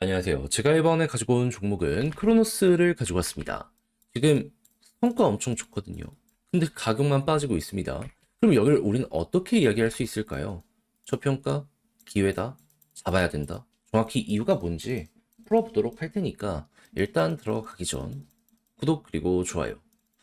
안녕하세요. 제가 이번에 가지고 온 종목은 크로노스를 가지고 왔습니다. 지금 성과 엄청 좋거든요. 근데 가격만 빠지고 있습니다. 그럼 여기를 우리는 어떻게 이야기할 수 있을까요? 저평가, 기회다, 잡아야 된다. 정확히 이유가 뭔지 풀어보도록 할 테니까 일단 들어가기 전 구독 그리고 좋아요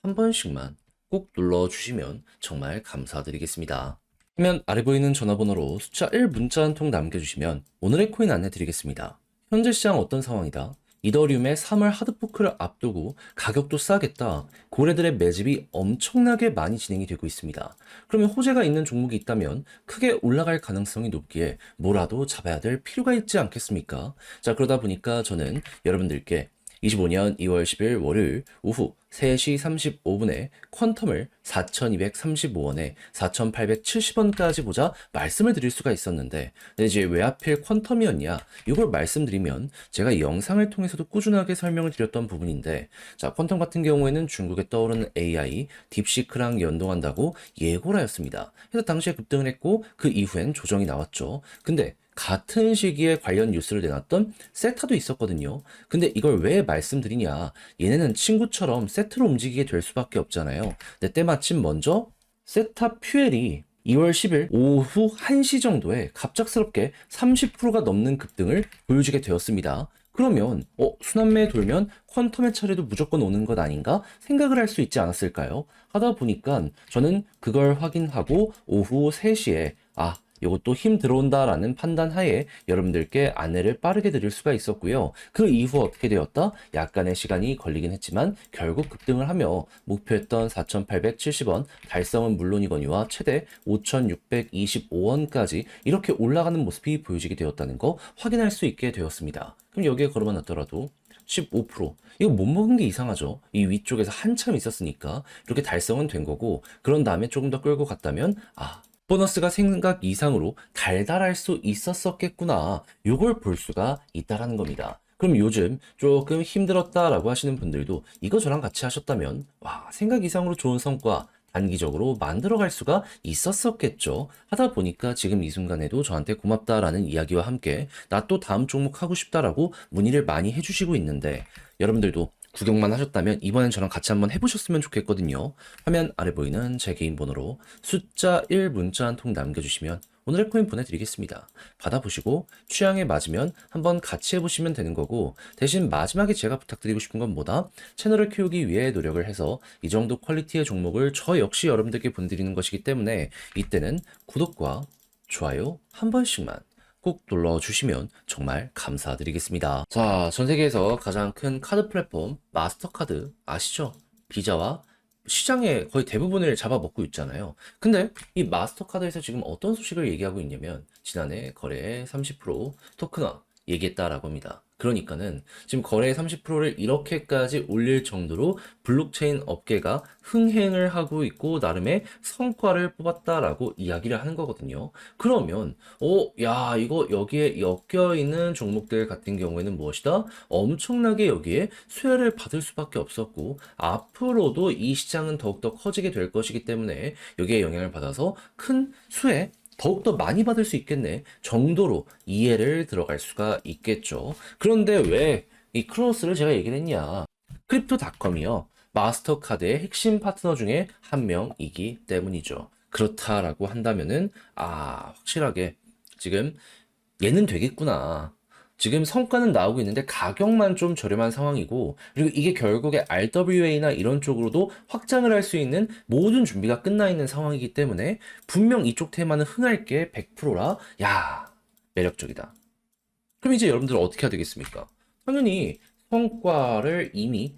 한 번씩만 꼭 눌러주시면 정말 감사드리겠습니다. 화면 아래 보이는 전화번호로 숫자 1 문자 한 통 남겨주시면 오늘의 코인 안내 드리겠습니다. 현재 시장 어떤 상황이다? 이더리움의 3월 하드포크를 앞두고 가격도 싸겠다. 고래들의 매집이 엄청나게 많이 진행이 되고 있습니다. 그러면 호재가 있는 종목이 있다면 크게 올라갈 가능성이 높기에 뭐라도 잡아야 될 필요가 있지 않겠습니까? 자, 그러다 보니까 저는 여러분들께 25년 2월 10일 월요일 오후 3시 35분에 퀀텀을 4,235원에 4,870원까지 보자 말씀을 드릴 수가 있었는데, 근데 이제 왜 하필 퀀텀이었냐? 이걸 말씀드리면 제가 영상을 통해서도 꾸준하게 설명을 드렸던 부분인데, 자, 퀀텀 같은 경우에는 중국에 떠오르는 AI, 딥시크랑 연동한다고 예고를 하였습니다. 그래서 당시에 급등을 했고 그 이후엔 조정이 나왔죠. 근데 같은 시기에 관련 뉴스를 내놨던 세타도 있었거든요. 근데 이걸 왜 말씀드리냐? 얘네는 친구처럼 세트로 움직이게 될 수밖에 없잖아요. 근데 때마침 먼저 세타 퓨엘이 2월 10일 오후 1시 정도에 갑작스럽게 30%가 넘는 급등을 보여주게 되었습니다. 그러면 순환매 돌면 퀀텀의 차례도 무조건 오는 것 아닌가 생각을 할 수 있지 않았을까요? 하다 보니까 저는 그걸 확인하고 오후 3시에 이것도 힘 들어온다라는 판단 하에 여러분들께 안내를 빠르게 드릴 수가 있었고요. 그 이후 어떻게 되었다? 약간의 시간이 걸리긴 했지만 결국 급등을 하며 목표했던 4,870원 달성은 물론이거니와 최대 5,625원까지 이렇게 올라가는 모습이 보여지게 되었다는 거 확인할 수 있게 되었습니다. 그럼 여기에 걸어만 놨더라도 15% 이거 못 먹은 게 이상하죠. 이 위쪽에서 한참 있었으니까 이렇게 달성은 된 거고, 그런 다음에 조금 더 끌고 갔다면 보너스가 생각 이상으로 달달할 수 있었었겠구나. 요걸 볼 수가 있다라는 겁니다. 그럼 요즘 조금 힘들었다라고 하시는 분들도 이거 저랑 같이 하셨다면 생각 이상으로 좋은 성과 단기적으로 만들어갈 수가 있었었겠죠. 하다 보니까 지금 이 순간에도 저한테 고맙다라는 이야기와 함께 나 또 다음 종목 하고 싶다라고 문의를 많이 해주시고 있는데, 여러분들도 구경만 하셨다면 이번엔 저랑 같이 한번 해보셨으면 좋겠거든요. 화면 아래 보이는 제 개인 번호로 숫자 1 문자 한 통 남겨주시면 오늘의 코인 보내드리겠습니다. 받아보시고 취향에 맞으면 한번 같이 해보시면 되는 거고, 대신 마지막에 제가 부탁드리고 싶은 건 뭐다? 채널을 키우기 위해 노력을 해서 이 정도 퀄리티의 종목을 저 역시 여러분들께 보내드리는 것이기 때문에 이때는 구독과 좋아요 한 번씩만 꼭 눌러주시면 정말 감사드리겠습니다. 자, 전 세계에서 가장 큰 카드 플랫폼 마스터카드 아시죠? 비자와 시장의 거의 대부분을 잡아먹고 있잖아요. 근데 이 마스터카드에서 지금 어떤 소식을 얘기하고 있냐면 지난해 거래의 30% 토큰화 얘기했다라고 합니다. 그러니까는 지금 거래의 30%를 이렇게까지 올릴 정도로 블록체인 업계가 흥행을 하고 있고 나름의 성과를 뽑았다라고 이야기를 하는 거거든요. 그러면 이거 여기에 엮여 있는 종목들 같은 경우에는 무엇이다? 엄청나게 여기에 수혜를 받을 수밖에 없었고 앞으로도 이 시장은 더욱더 커지게 될 것이기 때문에 여기에 영향을 받아서 큰 수혜 더욱더 많이 받을 수 있겠네 정도로 이해를 들어갈 수가 있겠죠. 그런데 왜 이 크로스를 제가 얘기를 했냐? 크립토닷컴이요. 마스터카드의 핵심 파트너 중에 한 명이기 때문이죠. 그렇다라고 한다면은 확실하게 지금 얘는 되겠구나. 지금 성과는 나오고 있는데 가격만 좀 저렴한 상황이고, 그리고 이게 결국에 RWA나 이런 쪽으로도 확장을 할 수 있는 모든 준비가 끝나 있는 상황이기 때문에 분명 이쪽 테마는 흥할 게 100%라. 매력적이다. 그럼 이제 여러분들은 어떻게 해야 되겠습니까? 당연히 성과를 이미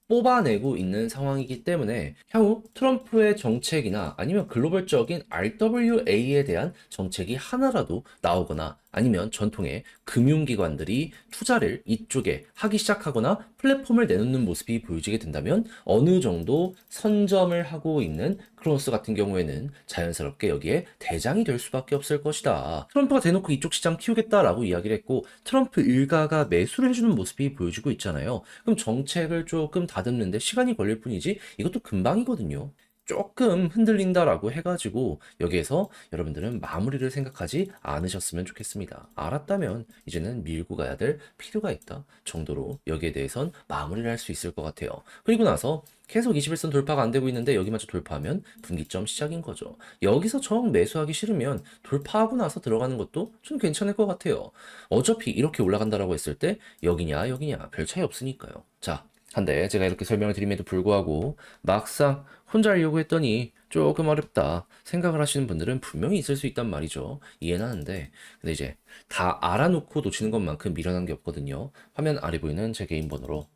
뽑아내고 있는 상황이기 때문에 향후 트럼프의 정책이나 아니면 글로벌적인 RWA에 대한 정책이 하나라도 나오거나 아니면 전통의 금융기관들이 투자를 이쪽에 하기 시작하거나 플랫폼을 내놓는 모습이 보여지게 된다면 어느 정도 선점을 하고 있는 크로노스 같은 경우에는 자연스럽게 여기에 대장이 될 수밖에 없을 것이다. 트럼프가 대놓고 이쪽 시장 키우겠다라고 이야기를 했고 트럼프 일가가 매수를 해주는 모습이 보여지고 있잖아요. 그럼 정책을 조금 다듬는데 시간이 걸릴 뿐이지 이것도 금방이거든요. 조금 흔들린다라고 해가지고 여기에서 여러분들은 마무리를 생각하지 않으셨으면 좋겠습니다. 알았다면 이제는 밀고 가야 될 필요가 있다 정도로 여기에 대해선 마무리를 할 수 있을 것 같아요. 그리고 나서 계속 21선 돌파가 안 되고 있는데 여기마저 돌파하면 분기점 시작인 거죠. 여기서 정 매수하기 싫으면 돌파하고 나서 들어가는 것도 좀 괜찮을 것 같아요. 어차피 이렇게 올라간다라고 했을 때 여기냐 여기냐 별 차이 없으니까요. 자, 한데 제가 이렇게 설명을 드림에도 불구하고 막상 혼자 하려고 했더니 조금 어렵다 생각을 하시는 분들은 분명히 있을 수 있단 말이죠. 이해는 하는데 근데 이제 다 알아놓고 놓치는 것만큼 미련한 게 없거든요. 화면 아래 보이는 제 개인 번호로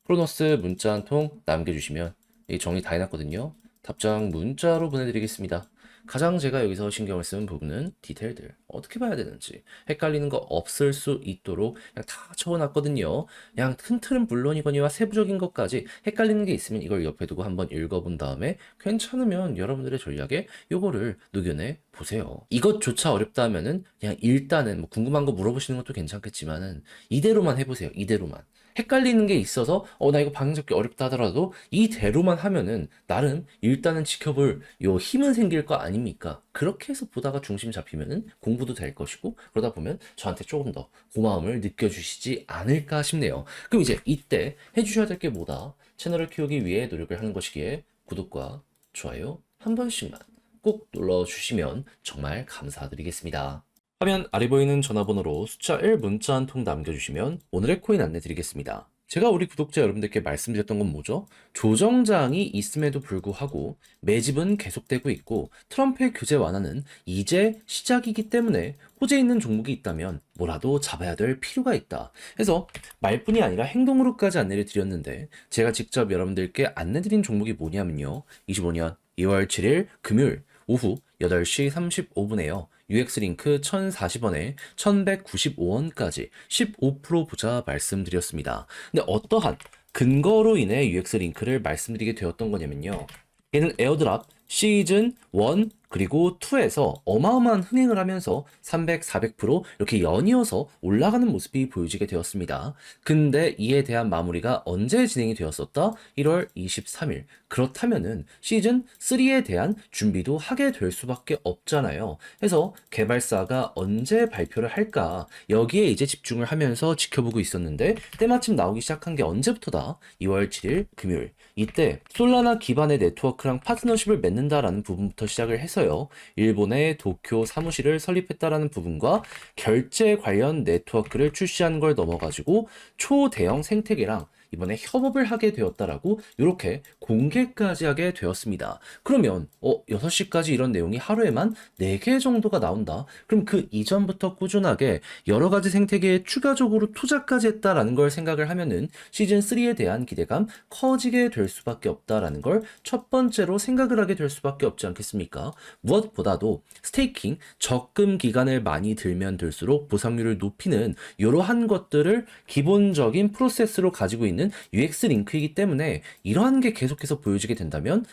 크로노스 문자 한 통 남겨주시면 이 정리 다 해놨거든요. 답장 문자로 보내드리겠습니다. 가장 제가 여기서 신경을 쓰는 부분은 디테일들 어떻게 봐야 되는지 헷갈리는 거 없을 수 있도록 그냥 다 적어놨거든요. 그냥 큰 틀은 물론이거니와 세부적인 것까지 헷갈리는 게 있으면 이걸 옆에 두고 한번 읽어본 다음에 괜찮으면 여러분들의 전략에 요거를 녹여내 보세요. 이것조차 어렵다 하면은 그냥 일단은 뭐 궁금한 거 물어보시는 것도 괜찮겠지만은 이대로만 해보세요. 이대로만. 헷갈리는 게 있어서 나 이거 방향 잡기 어렵다 하더라도 이대로만 하면은 나름 일단은 지켜볼 요 힘은 생길 거 아닙니까? 그렇게 해서 보다가 중심 잡히면은 공부도 될 것이고 그러다 보면 저한테 조금 더 고마움을 느껴주시지 않을까 싶네요. 그럼 이제 이때 해주셔야 될 게 뭐다? 채널을 키우기 위해 노력을 하는 것이기에 구독과 좋아요 한 번씩만 꼭 눌러주시면 정말 감사드리겠습니다. 화면 아래 보이는 전화번호로 숫자 1 문자 한 통 남겨주시면 오늘의 코인 안내 드리겠습니다. 제가 우리 구독자 여러분들께 말씀드렸던 건 뭐죠? 조정장이 있음에도 불구하고 매집은 계속되고 있고 트럼프의 규제 완화는 이제 시작이기 때문에 호재 있는 종목이 있다면 뭐라도 잡아야 될 필요가 있다. 그래서 말뿐이 아니라 행동으로까지 안내를 드렸는데 제가 직접 여러분들께 안내드린 종목이 뭐냐면요. 25년 2월 7일 금요일 오후 8시 35분에요. UX링크 1040원에 1195원까지 15% 보자 말씀드렸습니다. 근데 어떠한 근거로 인해 UX링크를 말씀드리게 되었던 거냐면요. 얘는 에어드랍 시즌 1 그리고 2에서 어마어마한 흥행을 하면서 300, 400% 이렇게 연이어서 올라가는 모습이 보여지게 되었습니다. 근데 이에 대한 마무리가 언제 진행이 되었었다? 1월 23일. 그렇다면은 시즌 3에 대한 준비도 하게 될 수밖에 없잖아요. 그래서 개발사가 언제 발표를 할까? 여기에 이제 집중을 하면서 지켜보고 있었는데 때마침 나오기 시작한 게 언제부터다? 2월 7일 금요일. 이때 솔라나 기반의 네트워크랑 파트너십을 맺는다라는 부분부터 시작을 해서요. 일본의 도쿄 사무실을 설립했다라는 부분과 결제 관련 네트워크를 출시하는 걸 넘어가지고 초대형 생태계랑 이번에 협업을 하게 되었다라고 이렇게 공개까지 하게 되었습니다. 그러면 6시까지 이런 내용이 하루에만 4개 정도가 나온다. 그럼 그 이전부터 꾸준하게 여러 가지 생태계에 추가적으로 투자까지 했다라는 걸 생각을 하면은 시즌 3에 대한 기대감 커지게 될 수밖에 없다라는 걸 첫 번째로 생각을 하게 될 수밖에 없지 않겠습니까? 무엇보다도 스테이킹 적금 기간을 많이 들면 들수록 보상률을 높이는 이러한 것들을 기본적인 프로세스로 가지고 있는 UX 링크이기 때문에 이러한 게 계속해서 보여지게 된다면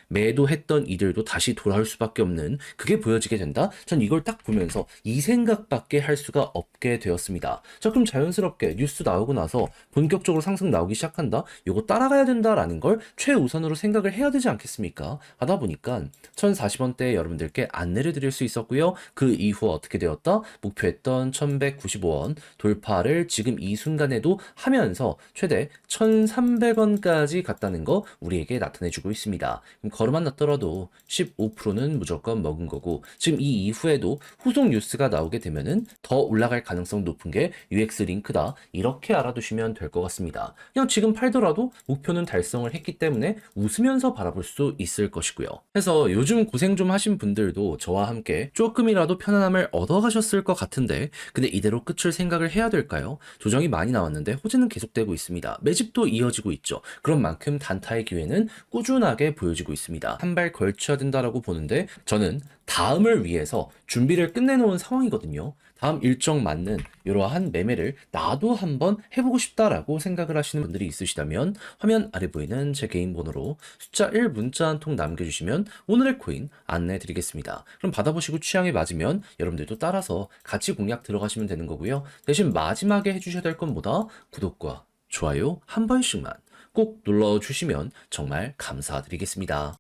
매도했던 이들도 다시 돌아올 수밖에 없는 그게 보여지게 된다. 전 이걸 딱 보면서 이 생각밖에 할 수가 없게 되었습니다. 자, 그럼 자연스럽게 뉴스 나오고 나서 본격적으로 상승 나오기 시작한다. 요거 따라가야 된다라는 걸 최우선으로 생각을 해야 되지 않겠습니까? 하다 보니까 1040원대에 여러분들께 안내를 드릴 수 있었고요. 그 이후 어떻게 되었다? 목표했던 1195원 돌파를 지금 이 순간에도 하면서 최대 1300원까지 갔다는 거 우리에게 나타내주고 있습니다. 그럼 걸음만 났더라도 15%는 무조건 먹은 거고 지금 이 이후에도 후속 뉴스가 나오게 되면은 더 올라갈 가능성 높은 게 UX 링크다. 이렇게 알아두시면 될 것 같습니다. 그냥 지금 팔더라도 목표는 달성을 했기 때문에 웃으면서 바라볼 수 있을 것이고요. 그래서 요즘 고생 좀 하신 분들도 저와 함께 조금이라도 편안함을 얻어가셨을 것 같은데 근데 이대로 끝을 생각을 해야 될까요? 조정이 많이 나왔는데 호재는 계속되고 있습니다. 매집도 이어지고 있죠. 그런 만큼 단타의 기회는 꾸준하게 보여지고 있습니다. 한 발 걸쳐야 된다라고 보는데 저는 다음을 위해서 준비를 끝내놓은 상황이거든요. 다음 일정 맞는 이러한 매매를 나도 한번 해보고 싶다라고 생각을 하시는 분들이 있으시다면 화면 아래 보이는 제 개인 번호로 숫자 1 문자 한 통 남겨주시면 오늘의 코인 안내 드리겠습니다. 그럼 받아보시고 취향에 맞으면 여러분들도 따라서 같이 공략 들어가시면 되는 거고요. 대신 마지막에 해주셔야 될 건 뭐다? 구독과 좋아요 한 번씩만 꼭 눌러주시면 정말 감사드리겠습니다.